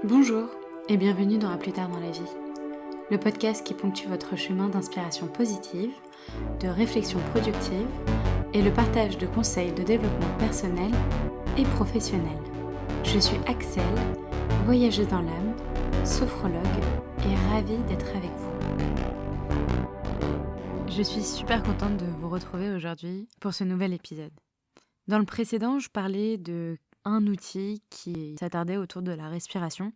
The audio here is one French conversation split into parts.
Bonjour et bienvenue dans À plus tard dans la vie, le podcast qui ponctue votre chemin d'inspiration positive, de réflexion productive et le partage de conseils de développement personnel et professionnel. Je suis Axel, voyageuse dans l'âme, sophrologue et ravie d'être avec vous. Je suis super contente de vous retrouver aujourd'hui pour ce nouvel épisode. Dans le précédent, je parlais d'un outil qui s'attardait autour de la respiration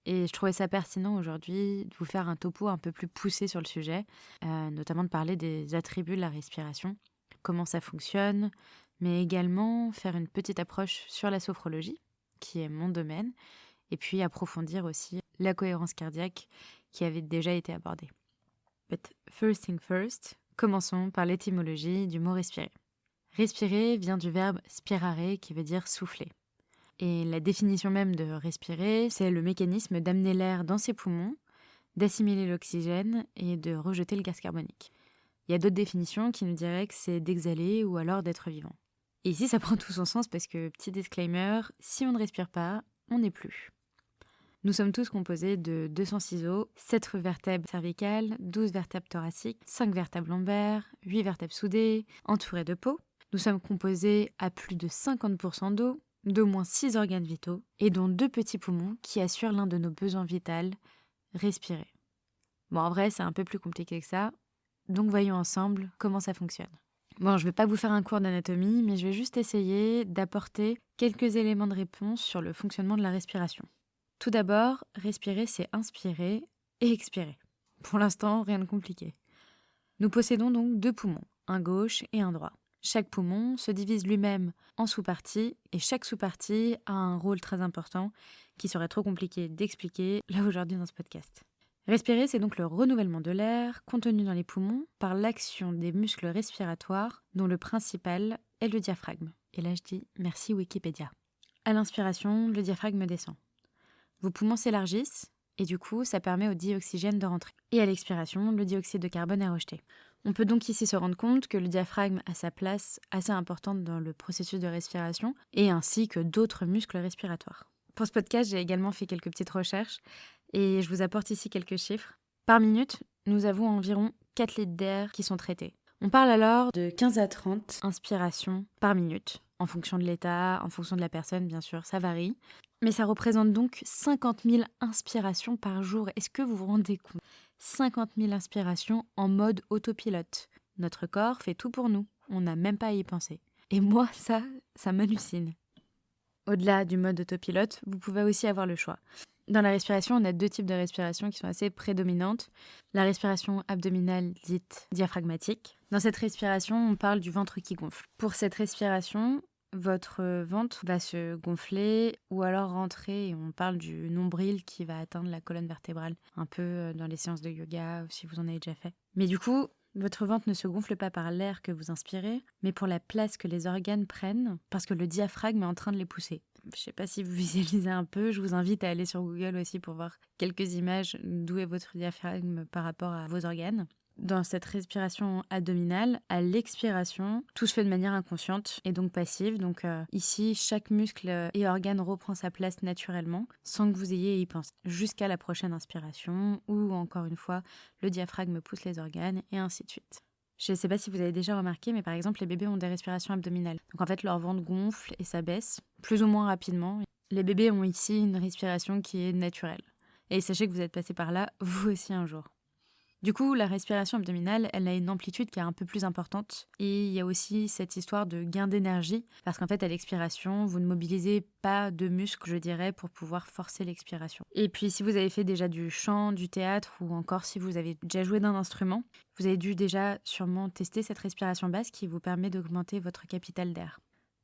et je trouvais ça pertinent aujourd'hui de vous faire un topo un peu plus poussé sur le sujet, notamment de parler des attributs de la respiration, comment ça fonctionne, mais également faire une petite approche sur la sophrologie, qui est mon domaine, et puis approfondir aussi la cohérence cardiaque qui avait déjà été abordée. But first thing first, commençons par l'étymologie du mot respirer. Respirer vient du verbe spirare qui veut dire souffler. Et la définition même de respirer, c'est le mécanisme d'amener l'air dans ses poumons, d'assimiler l'oxygène et de rejeter le gaz carbonique. Il y a d'autres définitions qui nous diraient que c'est d'exhaler ou alors d'être vivant. Et ici, ça prend tout son sens parce que, petit disclaimer, si on ne respire pas, on n'est plus. Nous sommes tous composés de 206 os, 7 vertèbres cervicales, 12 vertèbres thoraciques, 5 vertèbres lombaires, 8 vertèbres soudées, entourées de peau. Nous sommes composés à plus de 50% d'eau, d'au moins 6 organes vitaux, et dont 2 petits poumons qui assurent l'un de nos besoins vitaux, respirer. Bon, en vrai, c'est un peu plus compliqué que ça, donc voyons ensemble comment ça fonctionne. Bon, je ne vais pas vous faire un cours d'anatomie, mais je vais juste essayer d'apporter quelques éléments de réponse sur le fonctionnement de la respiration. Tout d'abord, respirer, c'est inspirer et expirer. Pour l'instant, rien de compliqué. Nous possédons donc 2 poumons, un gauche et un droit. Chaque poumon se divise lui-même en sous-parties et chaque sous-partie a un rôle très important qui serait trop compliqué d'expliquer là aujourd'hui dans ce podcast. Respirer, c'est donc le renouvellement de l'air contenu dans les poumons par l'action des muscles respiratoires dont le principal est le diaphragme. Et là je dis merci Wikipédia. À l'inspiration, le diaphragme descend. Vos poumons s'élargissent et du coup ça permet au dioxygène de rentrer. Et à l'expiration, le dioxyde de carbone est rejeté. On peut donc ici se rendre compte que le diaphragme a sa place assez importante dans le processus de respiration et ainsi que d'autres muscles respiratoires. Pour ce podcast, j'ai également fait quelques petites recherches et je vous apporte ici quelques chiffres. Par minute, nous avons environ 4 litres d'air qui sont traités. On parle alors de 15 à 30 inspirations par minute, en fonction de l'état, en fonction de la personne, bien sûr, ça varie. Mais ça représente donc 50 000 inspirations par jour. Est-ce que vous vous rendez compte ? 50 000 inspirations en mode autopilote. Notre corps fait tout pour nous. On n'a même pas à y penser. Et moi, ça m'hallucine. Au-delà du mode autopilote, vous pouvez aussi avoir le choix. Dans la respiration, on a 2 types de respiration qui sont assez prédominantes. La respiration abdominale dite diaphragmatique. Dans cette respiration, on parle du ventre qui gonfle. Pour cette respiration, votre ventre va se gonfler ou alors rentrer et on parle du nombril qui va atteindre la colonne vertébrale, un peu dans les séances de yoga ou si vous en avez déjà fait. Mais du coup, votre ventre ne se gonfle pas par l'air que vous inspirez, mais pour la place que les organes prennent parce que le diaphragme est en train de les pousser. Je ne sais pas si vous visualisez un peu, je vous invite à aller sur Google aussi pour voir quelques images d'où est votre diaphragme par rapport à vos organes. Dans cette respiration abdominale, à l'expiration, tout se fait de manière inconsciente et donc passive. Donc ici, chaque muscle et organe reprend sa place naturellement, sans que vous ayez à y penser, jusqu'à la prochaine inspiration, où encore une fois, le diaphragme pousse les organes et ainsi de suite. Je ne sais pas si vous avez déjà remarqué, mais par exemple, les bébés ont des respirations abdominales. Donc en fait, leur ventre gonfle et s'abaisse, plus ou moins rapidement. Les bébés ont ici une respiration qui est naturelle. Et sachez que vous êtes passé par là, vous aussi un jour. Du coup, la respiration abdominale, elle a une amplitude qui est un peu plus importante. Et il y a aussi cette histoire de gain d'énergie, parce qu'en fait, à l'expiration, vous ne mobilisez pas de muscles, je dirais, pour pouvoir forcer l'expiration. Et puis, si vous avez fait déjà du chant, du théâtre, ou encore si vous avez déjà joué d'un instrument, vous avez dû déjà sûrement tester cette respiration basse qui vous permet d'augmenter votre capital d'air.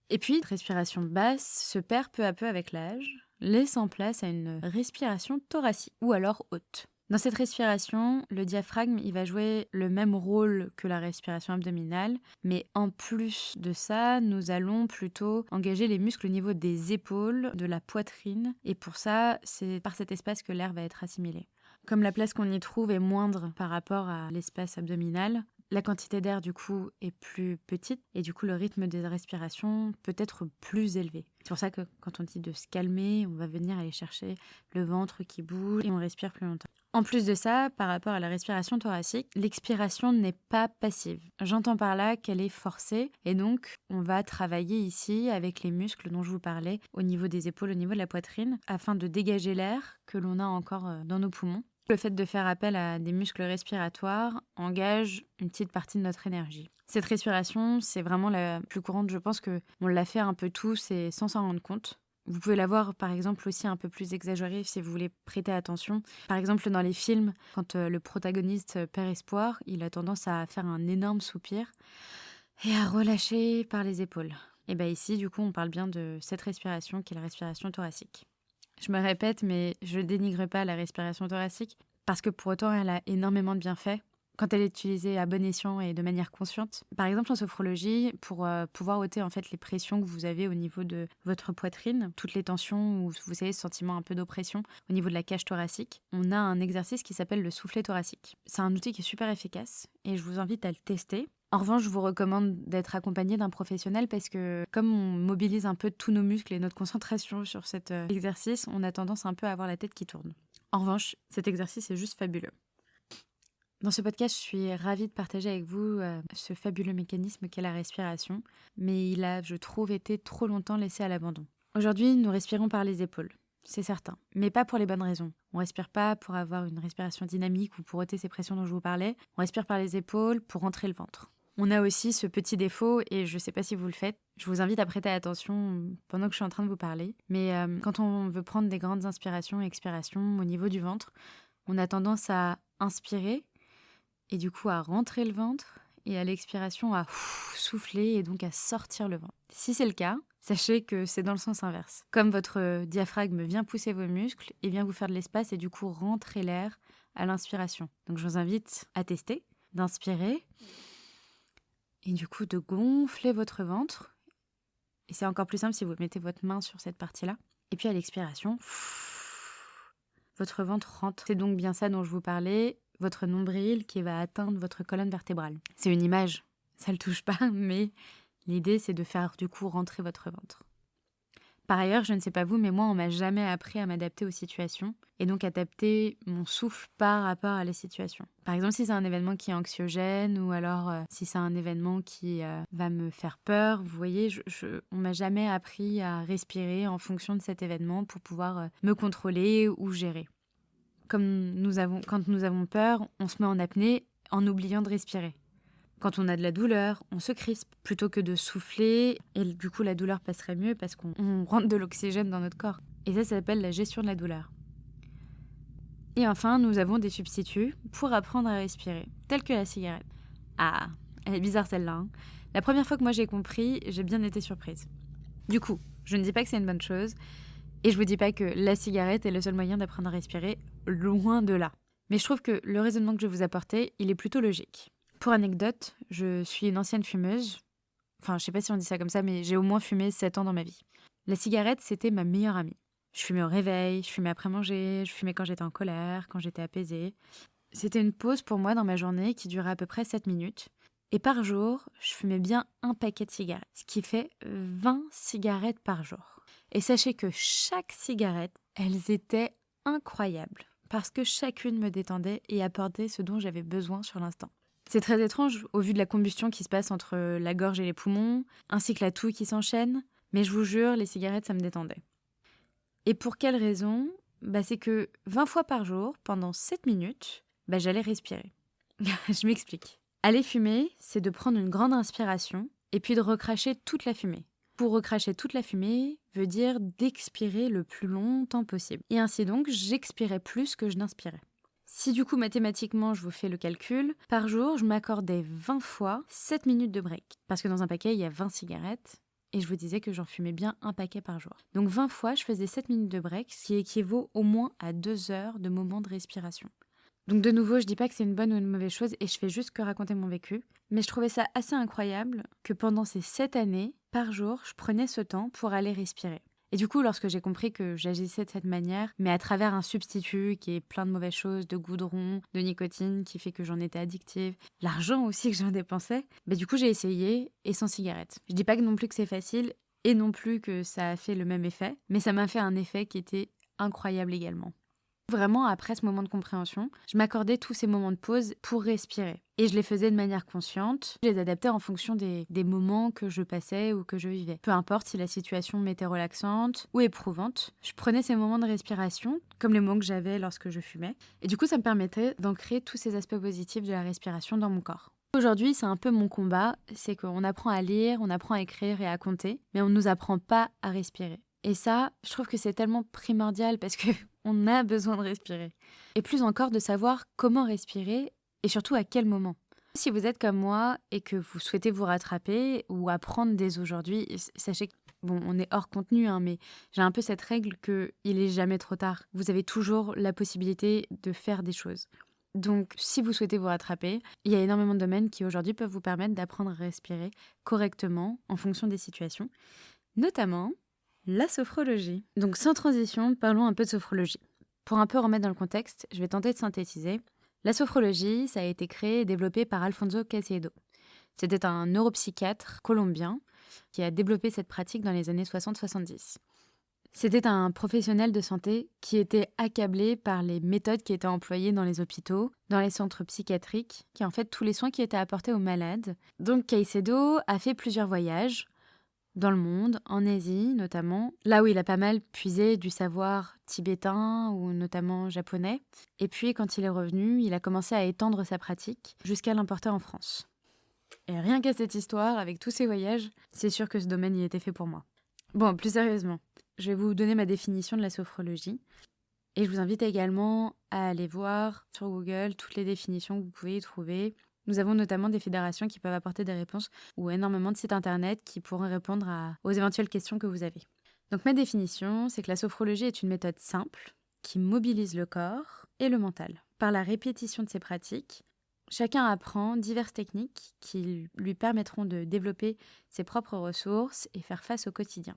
Et puis, la respiration basse se perd peu à peu avec l'âge, laissant place à une respiration thoracique, ou alors haute. Dans cette respiration, le diaphragme il va jouer le même rôle que la respiration abdominale, mais en plus de ça, nous allons plutôt engager les muscles au niveau des épaules, de la poitrine, et pour ça, c'est par cet espace que l'air va être assimilé. Comme la place qu'on y trouve est moindre par rapport à l'espace abdominal, La quantité d'air, du coup, est plus petite et du coup, le rythme des respirations peut être plus élevé. C'est pour ça que quand on dit de se calmer, on va venir aller chercher le ventre qui bouge et on respire plus longtemps. En plus de ça, par rapport à la respiration thoracique, l'expiration n'est pas passive. J'entends par là qu'elle est forcée et donc on va travailler ici avec les muscles dont je vous parlais au niveau des épaules, au niveau de la poitrine, afin de dégager l'air que l'on a encore dans nos poumons. Le fait de faire appel à des muscles respiratoires engage une petite partie de notre énergie. Cette respiration, c'est vraiment la plus courante. Je pense qu'on l'a fait un peu tous et sans s'en rendre compte. Vous pouvez la voir par exemple aussi un peu plus exagérée si vous voulez prêter attention. Par exemple dans les films, quand le protagoniste perd espoir, il a tendance à faire un énorme soupir et à relâcher par les épaules. Et bien ici, du coup, on parle bien de cette respiration qui est la respiration thoracique. Je me répète, mais je ne dénigre pas la respiration thoracique parce que pour autant, elle a énormément de bienfaits quand elle est utilisée à bon escient et de manière consciente. Par exemple, en sophrologie, pour pouvoir ôter en fait les pressions que vous avez au niveau de votre poitrine, toutes les tensions ou vous savez ce sentiment un peu d'oppression au niveau de la cage thoracique, on a un exercice qui s'appelle le soufflet thoracique. C'est un outil qui est super efficace et je vous invite à le tester. En revanche, je vous recommande d'être accompagné d'un professionnel parce que comme on mobilise un peu tous nos muscles et notre concentration sur cet exercice, on a tendance un peu à avoir la tête qui tourne. En revanche, cet exercice est juste fabuleux. Dans ce podcast, je suis ravie de partager avec vous ce fabuleux mécanisme qu'est la respiration, mais il a, je trouve, été trop longtemps laissé à l'abandon. Aujourd'hui, nous respirons par les épaules, c'est certain, mais pas pour les bonnes raisons. On respire pas pour avoir une respiration dynamique ou pour ôter ces pressions dont je vous parlais, on respire par les épaules pour rentrer le ventre. On a aussi ce petit défaut, et je ne sais pas si vous le faites, je vous invite à prêter attention pendant que je suis en train de vous parler, mais quand on veut prendre des grandes inspirations et expirations au niveau du ventre, on a tendance à inspirer, et du coup à rentrer le ventre, et à l'expiration à souffler, et donc à sortir le ventre. Si c'est le cas, sachez que c'est dans le sens inverse. Comme votre diaphragme vient pousser vos muscles, et vient vous faire de l'espace, et du coup rentrer l'air à l'inspiration. Donc je vous invite à tester, d'inspirer, et du coup de gonfler votre ventre. Et c'est encore plus simple si vous mettez votre main sur cette partie-là. Et puis à l'expiration, votre ventre rentre. C'est donc bien ça dont je vous parlais, votre nombril qui va atteindre votre colonne vertébrale. C'est une image, ça le touche pas, mais l'idée c'est de faire du coup rentrer votre ventre. Par ailleurs, je ne sais pas vous, mais moi on m'a jamais appris à m'adapter aux situations et donc adapter mon souffle par rapport à la situation. Par exemple, si c'est un événement qui est anxiogène ou alors si c'est un événement qui va me faire peur, vous voyez, on m'a jamais appris à respirer en fonction de cet événement pour pouvoir me contrôler ou gérer. Quand nous avons peur, on se met en apnée en oubliant de respirer. Quand on a de la douleur, on se crispe plutôt que de souffler et du coup la douleur passerait mieux parce qu'on rentre de l'oxygène dans notre corps. Et ça s'appelle la gestion de la douleur. Et enfin, nous avons des substituts pour apprendre à respirer, tels que la cigarette. Ah, elle est bizarre celle-là. Hein. La première fois que moi j'ai compris, j'ai bien été surprise. Du coup, je ne dis pas que c'est une bonne chose et je vous dis pas que la cigarette est le seul moyen d'apprendre à respirer, loin de là. Mais je trouve que le raisonnement que je vais vous apporter, il est plutôt logique. Pour anecdote, je suis une ancienne fumeuse. Enfin, je sais pas si on dit ça comme ça, mais j'ai au moins fumé 7 ans dans ma vie. La cigarette, c'était ma meilleure amie. Je fumais au réveil, je fumais après manger, je fumais quand j'étais en colère, quand j'étais apaisée. C'était une pause pour moi dans ma journée qui durait à peu près 7 minutes. Et par jour, je fumais bien un paquet de cigarettes, ce qui fait 20 cigarettes par jour. Et sachez que chaque cigarette, elles étaient incroyables, parce que chacune me détendait et apportait ce dont j'avais besoin sur l'instant. C'est très étrange au vu de la combustion qui se passe entre la gorge et les poumons, ainsi que la toux qui s'enchaîne, mais je vous jure, les cigarettes, ça me détendait. Et pour quelle raison ? C'est que 20 fois par jour, pendant 7 minutes, j'allais respirer. Je m'explique. Aller fumer, c'est de prendre une grande inspiration et puis de recracher toute la fumée. Pour recracher toute la fumée veut dire d'expirer le plus longtemps possible. Et ainsi donc, j'expirais plus que je n'inspirais. Si du coup, mathématiquement, je vous fais le calcul, par jour, je m'accordais 20 fois 7 minutes de break. Parce que dans un paquet, il y a 20 cigarettes. Et je vous disais que j'en fumais bien un paquet par jour. Donc 20 fois, je faisais 7 minutes de break, ce qui équivaut au moins à 2 heures de moments de respiration. Donc de nouveau, je dis pas que c'est une bonne ou une mauvaise chose et je fais juste que raconter mon vécu. Mais je trouvais ça assez incroyable que pendant ces 7 années, par jour, je prenais ce temps pour aller respirer. Et du coup, lorsque j'ai compris que j'agissais de cette manière, mais à travers un substitut qui est plein de mauvaises choses, de goudron, de nicotine, qui fait que j'en étais addictive, l'argent aussi que j'en dépensais, du coup j'ai essayé et sans cigarette. Je dis pas que non plus que c'est facile et non plus que ça a fait le même effet, mais ça m'a fait un effet qui était incroyable également. Vraiment, après ce moment de compréhension, je m'accordais tous ces moments de pause pour respirer. Et je les faisais de manière consciente. Je les adaptais en fonction des moments que je passais ou que je vivais. Peu importe si la situation m'était relaxante ou éprouvante, je prenais ces moments de respiration, comme les moments que j'avais lorsque je fumais. Et du coup, ça me permettait d'ancrer tous ces aspects positifs de la respiration dans mon corps. Aujourd'hui, c'est un peu mon combat, c'est qu'on apprend à lire, on apprend à écrire et à compter, mais on ne nous apprend pas à respirer. Et ça, je trouve que c'est tellement primordial parce que on a besoin de respirer. Et plus encore de savoir comment respirer et surtout à quel moment. Si vous êtes comme moi et que vous souhaitez vous rattraper ou apprendre dès aujourd'hui, sachez que, on est hors contenu, mais j'ai un peu cette règle qu'il est jamais trop tard. Vous avez toujours la possibilité de faire des choses. Donc, si vous souhaitez vous rattraper, il y a énormément de domaines qui aujourd'hui peuvent vous permettre d'apprendre à respirer correctement en fonction des situations, notamment la sophrologie. Donc sans transition, parlons un peu de sophrologie. Pour un peu remettre dans le contexte, je vais tenter de synthétiser. La sophrologie, ça a été créé et développé par Alfonso Caicedo. C'était un neuropsychiatre colombien qui a développé cette pratique dans les années 60-70. C'était un professionnel de santé qui était accablé par les méthodes qui étaient employées dans les hôpitaux, dans les centres psychiatriques, qui en fait tous les soins qui étaient apportés aux malades. Donc Caicedo a fait plusieurs voyages dans le monde, en Asie notamment, là où il a pas mal puisé du savoir tibétain ou notamment japonais. Et puis quand il est revenu, il a commencé à étendre sa pratique jusqu'à l'importer en France. Et rien qu'à cette histoire, avec tous ces voyages, c'est sûr que ce domaine y était fait pour moi. Bon, plus sérieusement, je vais vous donner ma définition de la sophrologie. Et je vous invite également à aller voir sur Google toutes les définitions que vous pouvez y trouver. Nous avons notamment des fédérations qui peuvent apporter des réponses ou énormément de sites internet qui pourront répondre aux éventuelles questions que vous avez. Donc ma définition, c'est que la sophrologie est une méthode simple qui mobilise le corps et le mental. Par la répétition de ces pratiques, chacun apprend diverses techniques qui lui permettront de développer ses propres ressources et faire face au quotidien.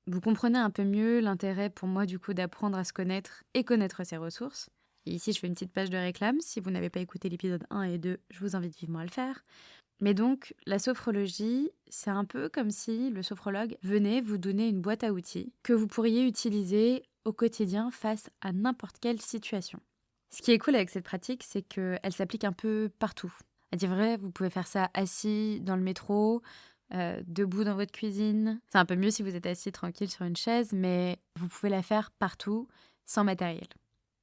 Vous comprenez un peu mieux l'intérêt pour moi du coup d'apprendre à se connaître et connaître ses ressources. Et ici, je fais une petite page de réclame. Si vous n'avez pas écouté l'épisode 1 et 2, je vous invite vivement à le faire. Mais donc, la sophrologie, c'est un peu comme si le sophrologue venait vous donner une boîte à outils que vous pourriez utiliser au quotidien face à n'importe quelle situation. Ce qui est cool avec cette pratique, c'est qu'elle s'applique un peu partout. À dire vrai, vous pouvez faire ça assis dans le métro, debout dans votre cuisine. C'est un peu mieux si vous êtes assis tranquille sur une chaise, mais vous pouvez la faire partout, sans matériel.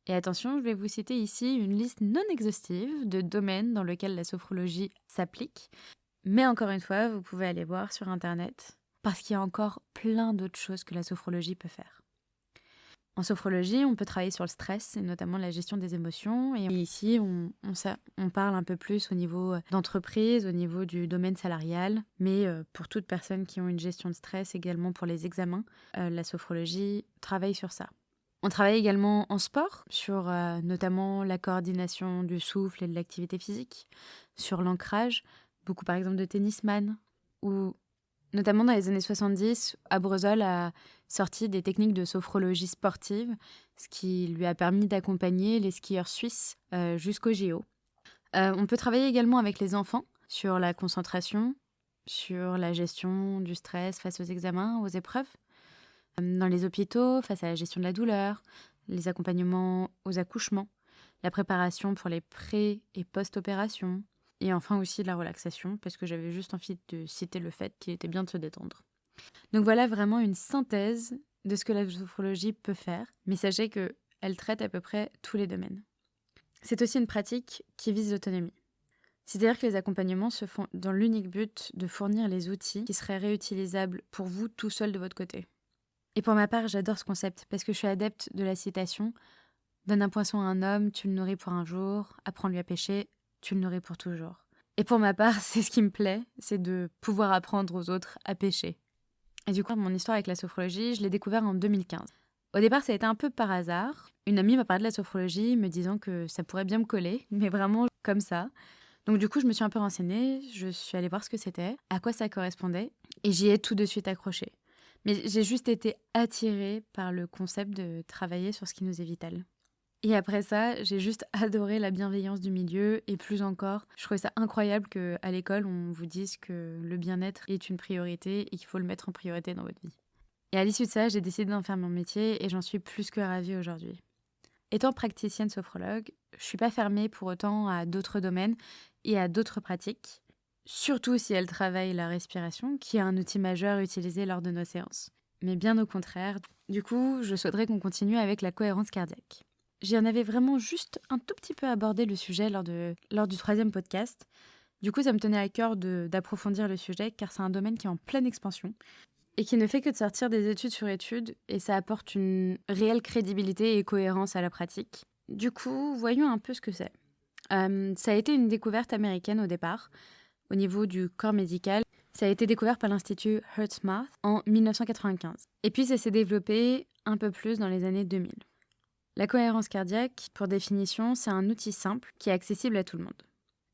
Et attention, je vais vous citer ici une liste non exhaustive de domaines dans lesquels la sophrologie s'applique. Mais encore une fois, vous pouvez aller voir sur Internet, parce qu'il y a encore plein d'autres choses que la sophrologie peut faire. En sophrologie, on peut travailler sur le stress, et notamment la gestion des émotions. Et ici, on parle un peu plus au niveau d'entreprise, au niveau du domaine salarial. Mais pour toute personne qui ont une gestion de stress, également pour les examens, la sophrologie travaille sur ça. On travaille également en sport, sur notamment la coordination du souffle et de l'activité physique, sur l'ancrage, beaucoup par exemple de tennisman, ou notamment dans les années 70, Abrezol a sorti des techniques de sophrologie sportive, ce qui lui a permis d'accompagner les skieurs suisses jusqu'au JO. On peut travailler également avec les enfants sur la concentration, sur la gestion du stress face aux examens, aux épreuves. Dans les hôpitaux, face à la gestion de la douleur, les accompagnements aux accouchements, la préparation pour les pré- et post-opérations, et enfin aussi la relaxation, parce que j'avais juste envie de citer le fait qu'il était bien de se détendre. Donc voilà vraiment une synthèse de ce que la sophrologie peut faire, mais sachez qu'elle traite à peu près tous les domaines. C'est aussi une pratique qui vise l'autonomie. C'est-à-dire que les accompagnements se font dans l'unique but de fournir les outils qui seraient réutilisables pour vous tout seul de votre côté. Et pour ma part, j'adore ce concept parce que je suis adepte de la citation « Donne un poisson à un homme, tu le nourris pour un jour, apprends-lui à pêcher, tu le nourris pour toujours. » Et pour ma part, c'est ce qui me plaît, c'est de pouvoir apprendre aux autres à pêcher. Et du coup, mon histoire avec la sophrologie, je l'ai découvert en 2015. Au départ, ça a été un peu par hasard. Une amie m'a parlé de la sophrologie, me disant que ça pourrait bien me coller, mais vraiment comme ça. Donc du coup, je me suis un peu renseignée, je suis allée voir ce que c'était, à quoi ça correspondait, et j'y ai tout de suite accroché. Mais j'ai juste été attirée par le concept de travailler sur ce qui nous est vital. Et après ça, j'ai juste adoré la bienveillance du milieu et plus encore, je trouvais ça incroyable qu'à l'école, on vous dise que le bien-être est une priorité et qu'il faut le mettre en priorité dans votre vie. Et à l'issue de ça, j'ai décidé d'en faire mon métier et j'en suis plus que ravie aujourd'hui. Étant praticienne sophrologue, je suis pas fermée pour autant à d'autres domaines et à d'autres pratiques, surtout si elle travaille la respiration, qui est un outil majeur utilisé lors de nos séances. Mais bien au contraire, du coup, je souhaiterais qu'on continue avec la cohérence cardiaque. J'en avais vraiment juste un tout petit peu abordé le sujet lors du 3e podcast. Du coup, ça me tenait à cœur d'approfondir le sujet car c'est un domaine qui est en pleine expansion et qui ne fait que de sortir des études sur études et ça apporte une réelle crédibilité et cohérence à la pratique. Du coup, voyons un peu ce que c'est. Ça a été une découverte américaine au départ, au niveau du corps médical. Ça a été découvert par l'Institut HeartMath en 1995. Et puis ça s'est développé un peu plus dans les années 2000. La cohérence cardiaque, pour définition, c'est un outil simple qui est accessible à tout le monde.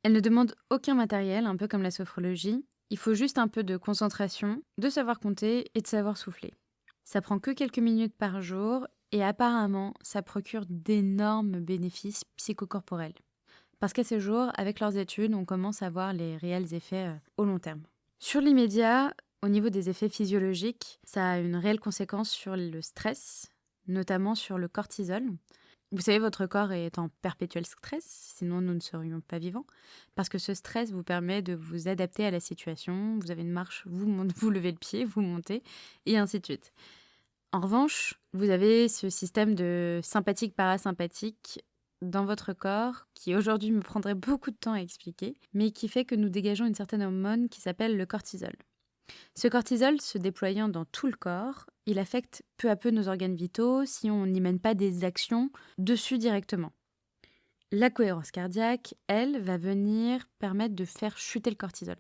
Elle ne demande aucun matériel, un peu comme la sophrologie. Il faut juste un peu de concentration, de savoir compter et de savoir souffler. Ça prend que quelques minutes par jour et apparemment, ça procure d'énormes bénéfices psychocorporels. Parce qu'à ce jour, avec leurs études, on commence à voir les réels effets au long terme. Sur l'immédiat, au niveau des effets physiologiques, ça a une réelle conséquence sur le stress, notamment sur le cortisol. Vous savez, votre corps est en perpétuel stress, sinon nous ne serions pas vivants, parce que ce stress vous permet de vous adapter à la situation. Vous avez une marche, vous levez le pied, vous montez, et ainsi de suite. En revanche, vous avez ce système de sympathique-parasympathique dans votre corps, qui aujourd'hui me prendrait beaucoup de temps à expliquer, mais qui fait que nous dégageons une certaine hormone qui s'appelle le cortisol. Ce cortisol, se déployant dans tout le corps, il affecte peu à peu nos organes vitaux si on n'y mène pas des actions dessus directement. La cohérence cardiaque, elle, va venir permettre de faire chuter le cortisol.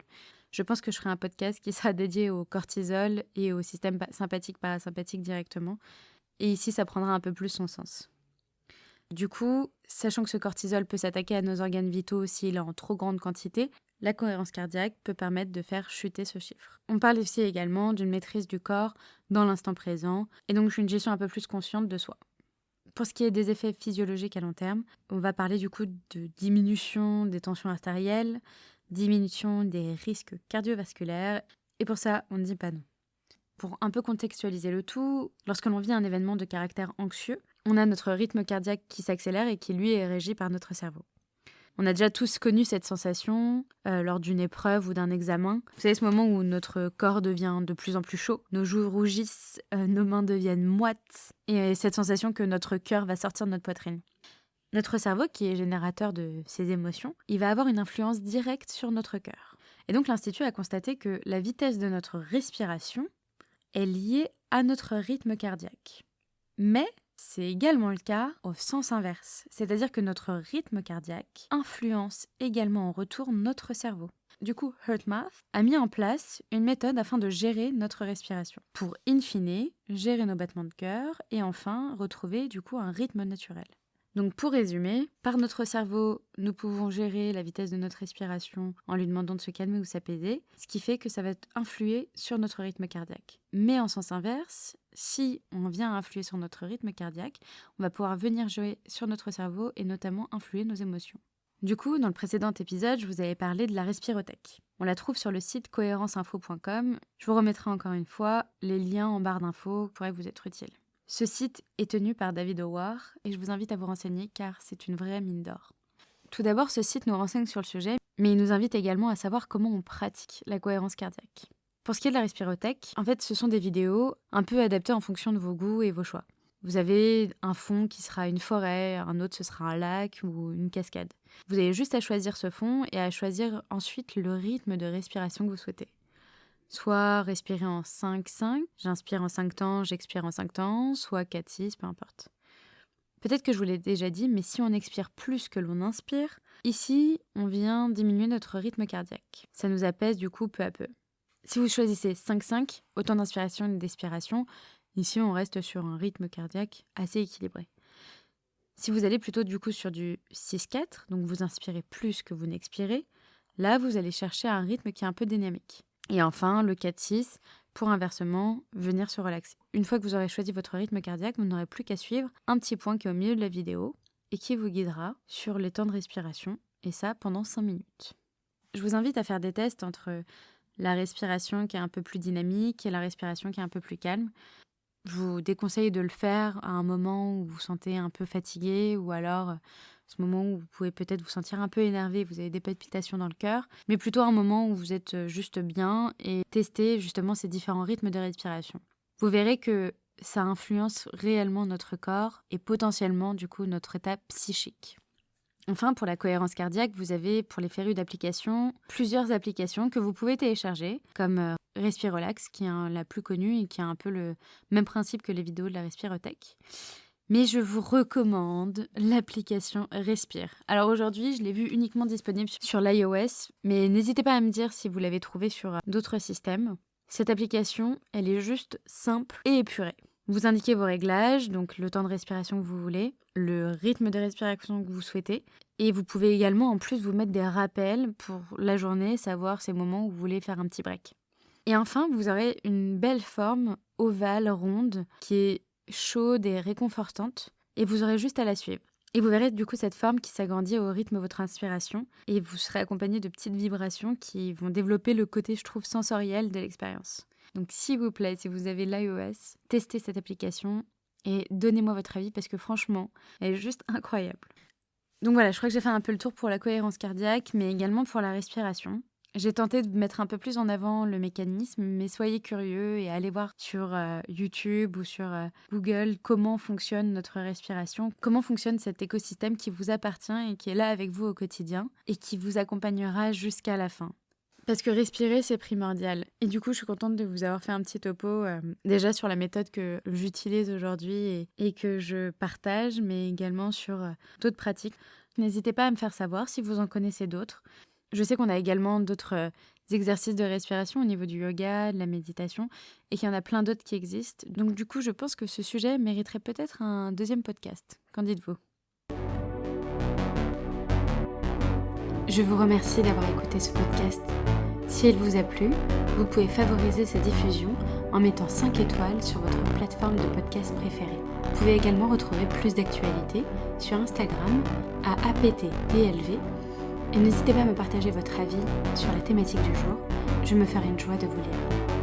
Je pense que je ferai un podcast qui sera dédié au cortisol et au système sympathique-parasympathique directement. Et ici, ça prendra un peu plus son sens. Du coup, sachant que ce cortisol peut s'attaquer à nos organes vitaux s'il est en trop grande quantité, la cohérence cardiaque peut permettre de faire chuter ce chiffre. On parle aussi également d'une maîtrise du corps dans l'instant présent et donc d'une gestion un peu plus consciente de soi. Pour ce qui est des effets physiologiques à long terme, on va parler du coup de diminution des tensions artérielles, diminution des risques cardiovasculaires et pour ça, on ne dit pas non. Pour un peu contextualiser le tout, lorsque l'on vit un événement de caractère anxieux, on a notre rythme cardiaque qui s'accélère et qui lui est régi par notre cerveau. On a déjà tous connu cette sensation lors d'une épreuve ou d'un examen. Vous savez, ce moment où notre corps devient de plus en plus chaud, nos joues rougissent, nos mains deviennent moites, et cette sensation que notre cœur va sortir de notre poitrine. Notre cerveau, qui est générateur de ces émotions, il va avoir une influence directe sur notre cœur. Et donc l'Institut a constaté que la vitesse de notre respiration est liée à notre rythme cardiaque. Mais c'est également le cas au sens inverse, c'est-à-dire que notre rythme cardiaque influence également en retour notre cerveau. Du coup, HeartMath a mis en place une méthode afin de gérer notre respiration, pour in fine gérer nos battements de cœur et enfin retrouver du coup un rythme naturel. Donc pour résumer, par notre cerveau, nous pouvons gérer la vitesse de notre respiration en lui demandant de se calmer ou s'apaiser, ce qui fait que ça va influer sur notre rythme cardiaque. Mais en sens inverse, si on vient influer sur notre rythme cardiaque, on va pouvoir venir jouer sur notre cerveau et notamment influer nos émotions. Du coup, dans le précédent épisode, je vous avais parlé de la respirothèque. On la trouve sur le site cohérenceinfo.com. Je vous remettrai encore une fois les liens en barre d'infos qui pourraient vous être utiles. Ce site est tenu par David Howard et je vous invite à vous renseigner car c'est une vraie mine d'or. Tout d'abord, ce site nous renseigne sur le sujet, mais il nous invite également à savoir comment on pratique la cohérence cardiaque. Pour ce qui est de la respirothèque, en fait, ce sont des vidéos un peu adaptées en fonction de vos goûts et vos choix. Vous avez un fond qui sera une forêt, un autre ce sera un lac ou une cascade. Vous avez juste à choisir ce fond et à choisir ensuite le rythme de respiration que vous souhaitez. Soit respirer en 5-5, j'inspire en 5 temps, j'expire en 5 temps, soit 4-6, peu importe. Peut-être que je vous l'ai déjà dit, mais si on expire plus que l'on inspire, ici, on vient diminuer notre rythme cardiaque. Ça nous apaise du coup peu à peu. Si vous choisissez 5-5, autant d'inspiration et d'expiration, ici on reste sur un rythme cardiaque assez équilibré. Si vous allez plutôt du coup sur du 6-4, donc vous inspirez plus que vous n'expirez, là vous allez chercher un rythme qui est un peu dynamique. Et enfin, le 4-6, pour inversement venir se relaxer. Une fois que vous aurez choisi votre rythme cardiaque, vous n'aurez plus qu'à suivre un petit point qui est au milieu de la vidéo et qui vous guidera sur les temps de respiration, et ça pendant 5 minutes. Je vous invite à faire des tests entre la respiration qui est un peu plus dynamique et la respiration qui est un peu plus calme. Je vous déconseille de le faire à un moment où vous vous sentez un peu fatigué ou alors ce moment où vous pouvez peut-être vous sentir un peu énervé, vous avez des palpitations dans le cœur, mais plutôt un moment où vous êtes juste bien et tester justement ces différents rythmes de respiration. Vous verrez que ça influence réellement notre corps et potentiellement du coup notre état psychique. Enfin, pour la cohérence cardiaque, vous avez pour les férus d'applications plusieurs applications que vous pouvez télécharger, comme Respirelax, qui est la plus connue et qui a un peu le même principe que les vidéos de la Respirothèque. Mais je vous recommande l'application Respire. Alors aujourd'hui, je l'ai vue uniquement disponible sur l'iOS, mais n'hésitez pas à me dire si vous l'avez trouvée sur d'autres systèmes. Cette application, elle est juste simple et épurée. Vous indiquez vos réglages, donc le temps de respiration que vous voulez, le rythme de respiration que vous souhaitez, et vous pouvez également en plus vous mettre des rappels pour la journée, savoir ces moments où vous voulez faire un petit break. Et enfin, vous aurez une belle forme ovale, ronde, qui est chaude et réconfortante, et vous aurez juste à la suivre. Et vous verrez du coup cette forme qui s'agrandit au rythme de votre inspiration, et vous serez accompagné de petites vibrations qui vont développer le côté, je trouve, sensoriel de l'expérience. Donc s'il vous plaît, si vous avez l'iOS, testez cette application et donnez-moi votre avis parce que franchement, elle est juste incroyable. Donc voilà, je crois que j'ai fait un peu le tour pour la cohérence cardiaque, mais également pour la respiration. J'ai tenté de mettre un peu plus en avant le mécanisme, mais soyez curieux et allez voir sur YouTube ou sur Google comment fonctionne notre respiration, comment fonctionne cet écosystème qui vous appartient et qui est là avec vous au quotidien et qui vous accompagnera jusqu'à la fin. Parce que respirer, c'est primordial. Et du coup, je suis contente de vous avoir fait un petit topo déjà sur la méthode que j'utilise aujourd'hui et que je partage, mais également sur d'autres pratiques. N'hésitez pas à me faire savoir si vous en connaissez d'autres. Je sais qu'on a également d'autres exercices de respiration au niveau du yoga, de la méditation, et qu'il y en a plein d'autres qui existent. Donc du coup, je pense que ce sujet mériterait peut-être un deuxième podcast. Qu'en dites-vous ? Je vous remercie d'avoir écouté ce podcast. Si elle vous a plu, vous pouvez favoriser sa diffusion en mettant 5 étoiles sur votre plateforme de podcast préférée. Vous pouvez également retrouver plus d'actualités sur Instagram à aptlv et n'hésitez pas à me partager votre avis sur la thématique du jour, je me ferai une joie de vous lire.